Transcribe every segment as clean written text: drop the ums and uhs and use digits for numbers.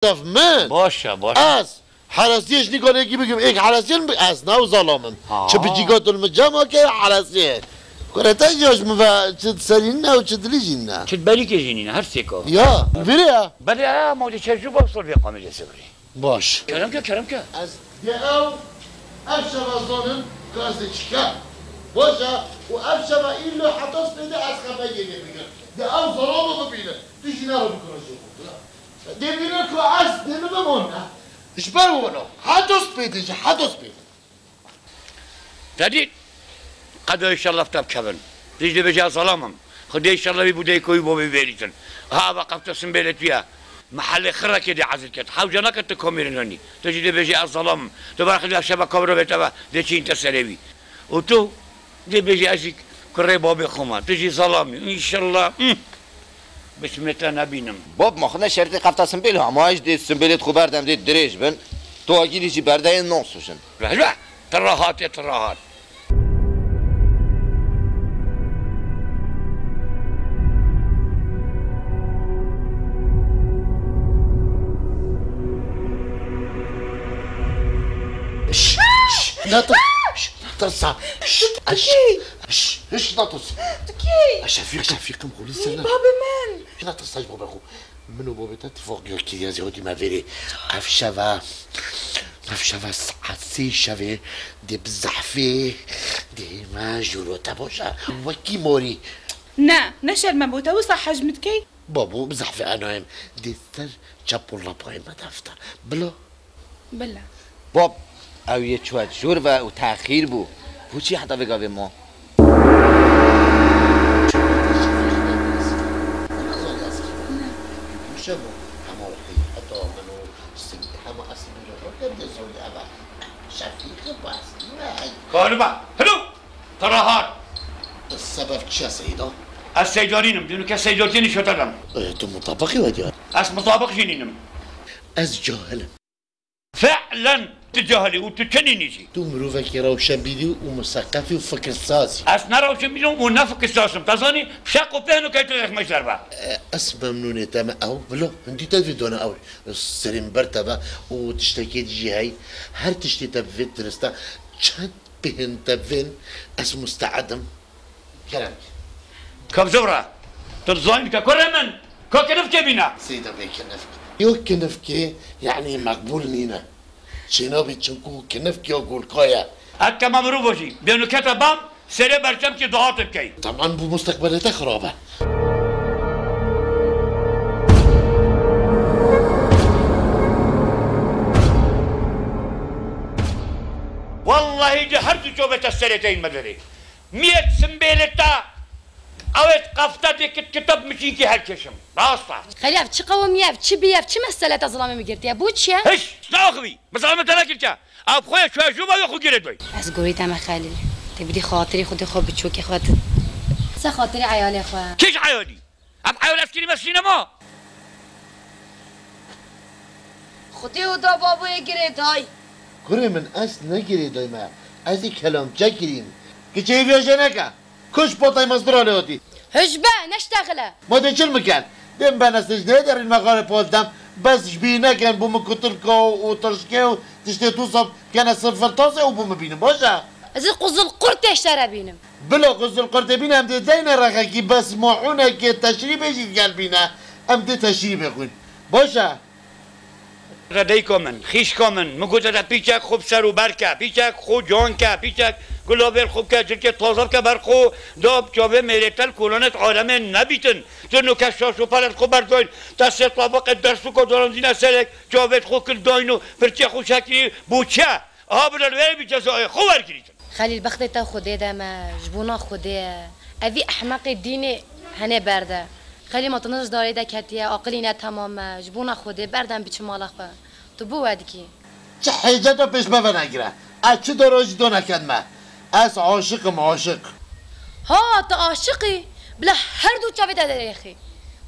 من باشه از حراسیش نگاه یکی بگم یک حراسیان از نو ظلامم چه بچیگات المجمع که حراسیه کرتا جاش مفا چه سرین نه و چه دلیجین نه چه بلی که جینین هر سیکا یا بله بله ما دی چرجو باصل به قامل سبری باش کرم که از دیو افشوا ظالم کاسه چیکا باشه و افشوا این لو حداس بده از خبر گیره بگن دیو ظلامو ببینه دیشی نرو بکنه شو دیبینه که از دینو بمونه اشبر ولو حدث بيدج حدث بيد تدي قد ان شاء الله فتاب كبن تيجي بجا ظلامم خدي ان شاء الله بيبودي كوي بو بيريتن ها وقفت سنبلت فيها محل خره كده عزل كده حوجنا كنت كوميرنني تيجي بجا الظلام تبارك الله شبا كبر بتبا دشي انت سلبي وتو دي بجا اشك كري بابي خما تيجي ظلامي ان شاء الله بسم الله نبینم باب ما خودنا شرط قفتا سنبیل هم هایش دید سنبیلت خوب بردم دید دریج بن تو اگیری چی برده نوسوشن لا تراهات لا تصعب ايش ناطس تكي شفيق مقولي السلام بابا من لا تصعب بابا اخو منو بابا تتفوق كي يا زودي ما فيري افشفا ساعتي شفي دي بزحفي دي ما جولو تبوشا وكي موري نشر ما بوتا وصح حجمتكي بابو بزحفي انا دي سر جابو الله بغي ما تفتا بلا باب او یه چوت جور و او تأخیر بو چی حتی بگاوه ما شبو حمارحي حتى منو سيد حما أسمي له يبدأ يسوي أبا شفيق بس كاربا هلو تراهات السبب شو سيدا؟ السيدارينم دونو كسيدارتيني شو تدم تو مطابقي وديار اس مطابق جنينم از جاهل فعلا تجاهلي وتتشنينيشي تو مروفك روشن بيدي ومثقفي وفكر سازي اس نروشن بيدو ونفك الساسم تظني بشاق وبهنو كي تلخ مشربه اسمع منوني تمام او بلو انتي تفيدو انا او السرين برتبه وتشتكي تجي هاي هر تشتي تفيد ترستا چند بهن تفين اس مستعدم كلام كبزورة تظن ككرمن كنفكي بينا سيدا بي كنفكي يعني مقبول نينا شنابي تشنكو كنفكي اقول قايا هكا ممروفوشي بينو كتبام سري برشم كي ضغطك كي طبعا بمستقبلاتك خرابه والله جهرت شوفة السنتين مدري 100 سنبيلتا اوت قفتا ديك كتب مشيكي هالكشم راستا خليها بتشي قوميها بتشي بيها بتشي مسألة ظلامي مقرتيها بوتشيا هش شنو بظلامة تلاكلتا اب خويا شوية شو بقى خو جريدوي از قريت اما خليل تبدي خاطري خدي خو بتشوكي خوات سا خاطري عيالي خوا كيش عيالي اب عيال اسكري مسينا ما خدي ودا بابا يقريد هاي كوري من اس نگیری دایما از این کلام جگیریم که چه ویژنکه کش بطای مصدر هاتی هجبه نشتغله ما ده چل مکن دم بنستش نه در این مقال پالدم بس شبیه نکن بوم کترکا و ترشکه و تشتی تو صاب کنه صفر تاسه و بوم بینم باشه از قزل قرط اشترى بينم بلا قزل قرط بینم ده زین رخکی بس معونه که تشریح بشید گل بینه هم ده تشریح بخون باشه ردیکو من خیشکو من مگوت دا پیچک خوب سر و برکه پیچک خو جان که پیچک گلابل خوب که جلکه تازه که برخو داب جاوه میرتل کلانت عالم نبیتن تو نکشاش و پرد خو برداین دست طبق درسو که دارم زین سرک جاوه خو کل داینو پرچه خو شکلی بوچه آها بدن وی بی جزای خو برگریتن خليل بخدي تا خدي دا ما جبونا خدي أبي أحمق الدين هني برده خلي ما تنش داري دا كتيا عقلينا تمام جبونا خدي بردم بيش مال أخو تو بو ودكي چه حیجت رو پیش بفر نگیره از چه داراجی دو نکد من از عاشقم عاشق ها تا عاشقي بلا هر دو چاوي دادري أخي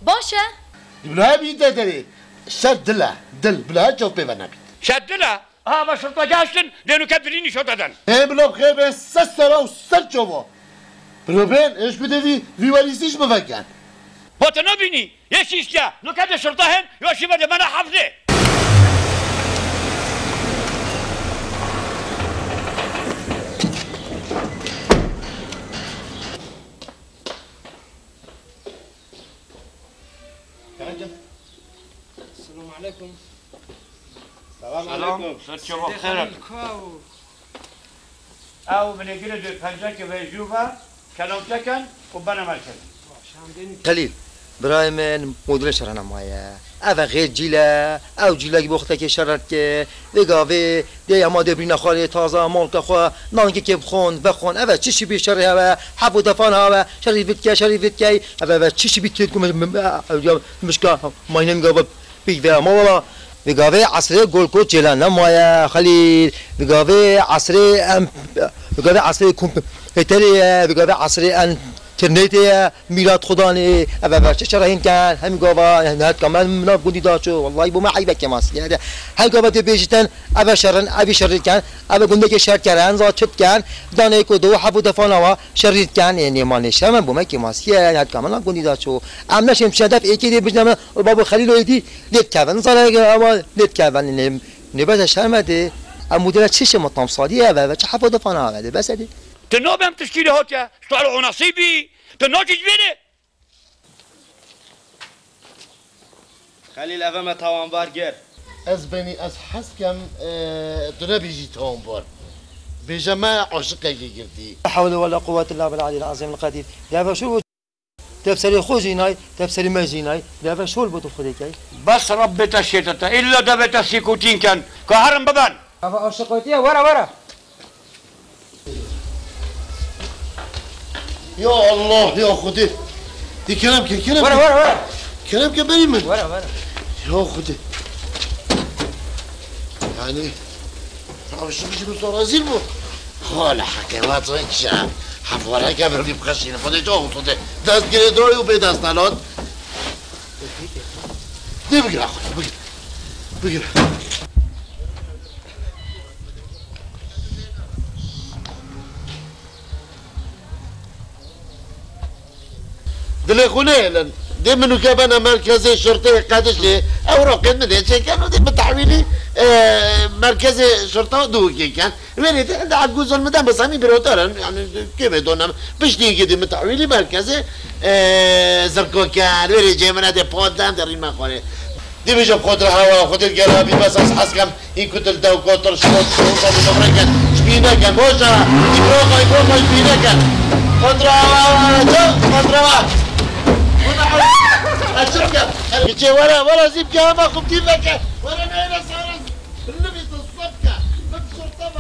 باشه بلا بید داری شد دل بلا جواب بفر نبید شدله ها با شرطا جاشتن دینو کدرینی شو دادن بلا بخیر به سه سرا و سه جوا بلا بین اش بده وی والیزیش بفکن با تو نبینی یه شیشتیا نو کد شرطا هن یا شی بده من حفظه عليكم. سلام عليكم. صد شما خيرك. او من يجري پنجه به جوبا کلام تکن و بنا مرکز. خليل برای من مدل شرنا مایه اوه غیر جیله او جیله که بخته که شرط که بگاوه دی اما دبرین خاله تازه مالک خواه نانگی که بخون بخون اوه چیشی بی شرعه اوه حبو دفان اوه شریفت که اوه چیشی بی تید کم مشکل ماینه میگاوه بیگوه اما والا بگاوه عصره گلکو جیله نمایه خلیل بگاوه عصره کمپیوتریه بگاوه عصره انترنت میلاد خدا نه و چه چرا این کن همین گاوا نه کامل منو گودی داشو والله بو ما عیبه که ماست یعنی هر گاوا ده بیشتن ابا شرن ابی شرید کن ابا گنده که شر کردن زاد چت کن دانه کو دو حبو دفانا و شرید کن یعنی ما نشم بو ما که ماست یعنی نه کامل گودی داشو ام نشم شدف یکی دی بجنم بابا خلیل ویدی لیت کردن زالا اما لیت کردن نباز شرمده مدیر چش مطعم صادیه و چه حبو دفانا و بس دی تنوبم تشكيلي هوتا اشتغلوا نصيبي تنوجي جبيني خليل افا ما توان بارجر از بني از حسكم دنا بيجي تومبور بجماعة عشقة جردي لا حول ولا قوة إلا بالعلي العظيم القدير يا شو تفسري خوزيناي تفسري مازيناي يا شو البطل خديكاي بس ربي تشيتتا إلا دبت السيكوتين كان كهرم ببان افا عشقتي ورا يا الله يا خدي دي كلام ورا كلام كبير من ورا يا خدي يعني تعرف شو بيجي بصور رزيل بو خاله حكايات وينشا حفورها كبر دي بخشينا فدي جو صدق داس جريدوي وبيداس نالون دي بقرا بقرا دلي خليلا دي منو كابانا مركزي شرطي قادش لي اوراق المدينة كانوا دي بتحويلي مركزي شرطة دوكي كان وين عند عجوز المدام بس همي بروتر يعني كيف دونا باش نيجي دي متحويلي مركزي زركو كان وين جاي من هذا بودان دري ما خوري دي بيجي بخاطر هوا خاطر قرابي بس حسكم ان كنت الدو كوتر شروط كان شبينا كان بوجا يبروغا شبينا كان خاطر هوا أشوفك كذي ولا زيب كهما خبتي لك ولا نايلة صار النبي تصفك بشرطة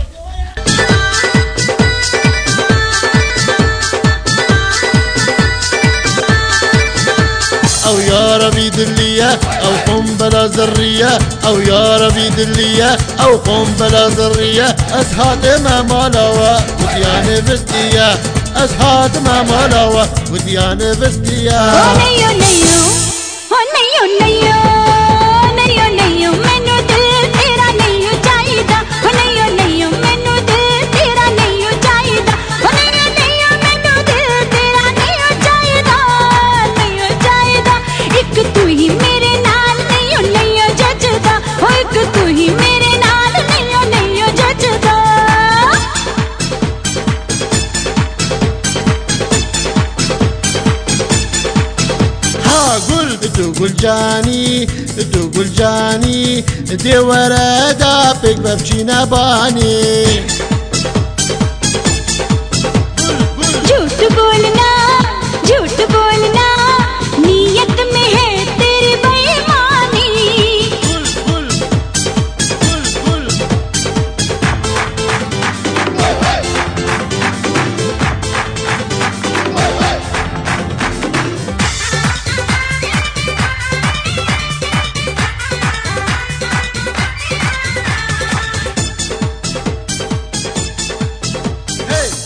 أو يا ربي دلية أو قنبلة ذرية أو يا ربي دلية أو قنبلة ذرية أسهات ما مالوا وديانة بستية أسهات ما مالوا وديانة بستية मैनू दिल तेरा नहीं चाहिदा नहीं मैनू दिल तेरा नहीं चाहिदा मैनू दिल तेरा नहीं चाहिदा एक तू ही मेरे नाल नहीं जचदा एक तू ही मेरे नाल नहीं जचदा ها قول تقول جاني دي وردا بيك ببجينا باني झूठ बोलना नीयत में है तेरी बेईमानी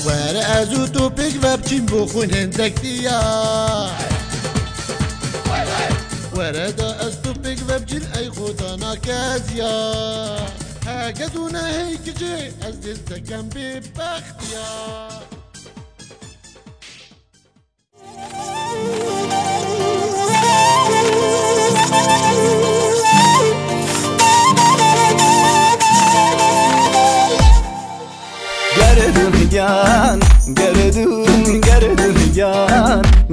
ورأزوتو بيك بابتين بخون هندك ديا وردا أستو بيك بابتين أي خدانا كازيا هكذونا هيك جي أزدز دكان ببختيا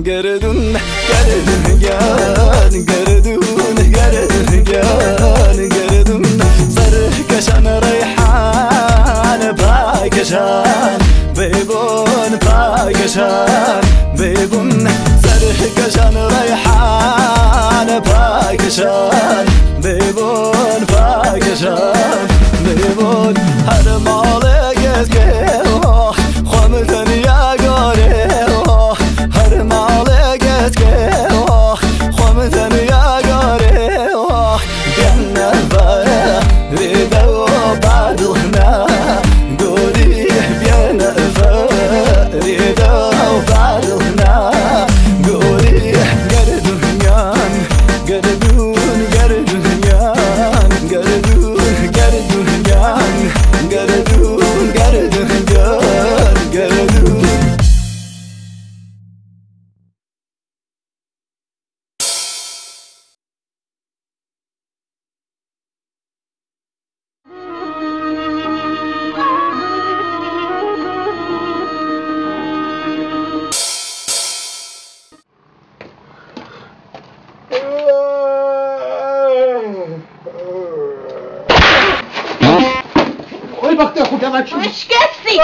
Gerdun gerdun بيان قردم سركشان ريحان باكشان بيبون باكشان بيبون سركشان ريحان باكشان بيبون باكشان بيبون هر مالك كيوه خمتن يا قاري هر مالك كيوه خمتن يا قاري بينا فايا ريدو بعدنا قولي بينا فايا ريدو بعدنا قولي قردون يان قردون قردون يان قردون قردون يان قردون قردون يان قردون وين بدك تاخذ هذا الشيء؟ مش كفي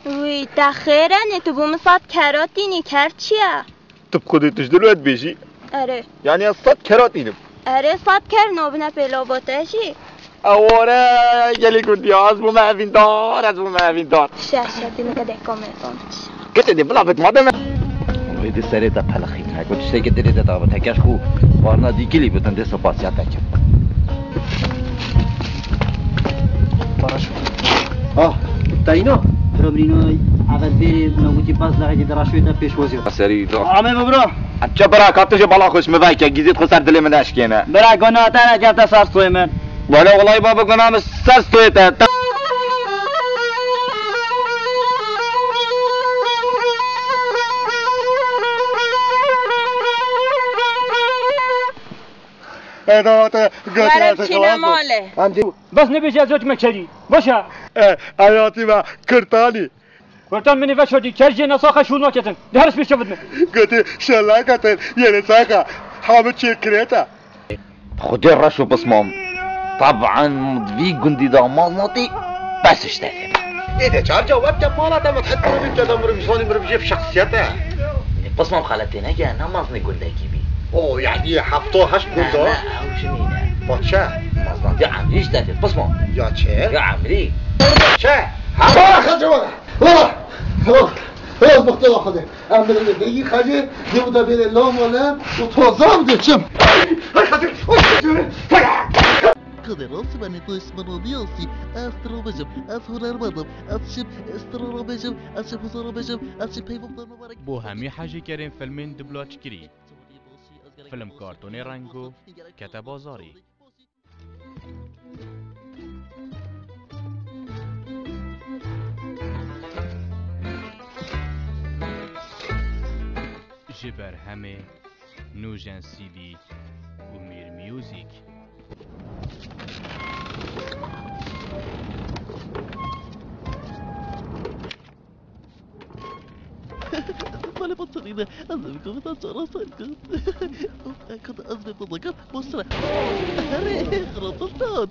وی تخیرنه تو بوم صد کراتینی کرد چیه؟ تو خودت دلوت بیشی؟ اره یعنی از 100 کراتینم. اره 100 کر نوبنه پیلاباتشی. اواره گلی کردی از بوم اوین دار از بوم اوین دار. شاشتی نکده کامران. کتی دی بلا بت مادم. ويدي سريتا بحلخيت هاي كنت شتيك دريتا دابا تاكاش خو وارنا دي كلي بدن دي سباسيا تاكا تاينا ترابريناي اول بيري نوتي باز لغاية دراشويتا بيش وزير سری تو. عمي ببرا چه برا کاتش بالا خوش مواقع گیزید خسر دل من اشکینه. برا گناه تانا جبتا سارستوي من ولی والله بابا گناه سرس تویته. برای چینه ماله بس نبيش ازوج مكشري باشا حياتي ما كرتاني قلتان مني فشودي كرجي نصاخه شو نوكتن دهرس بيش شفتنا قلت شلاكة يعني ساكا حامد شي كريتا خدي الرشو بصمام طبعا مضفي قندي دا مالناطي بس اشتاكي اذا كان جواب كم مالا ما تحط من كذا مرمشاني مرمشي في شخصيته بصمام خالتين هكا انا ما اظني قلت كيبي اوه يعني حطوه هش لا قلتو او شنينه باتشا مصنع يا عمري اشتاكي بصمام يا تشي يا عمري شا خذ والله خلاص بقتل خذه اعمل اللي بيجي خذه يبدا بين اللوم ولا وتوظف ده شم قدرات من اسمروديوسي استروبجم اسهربدم اسشب استروبجم اسشب حسربجم اسشب هيبقى مبارك بو همي حاجة كريم فيلمين دبلوج كري فيلم كارتوني رنگو كتا بازاري جبر همه نوجن سيدي ومير ميوزيك مالي بطريقة أزمكم تجارة سنكم كنت أزمي بضغط مصرح هري خرطلتان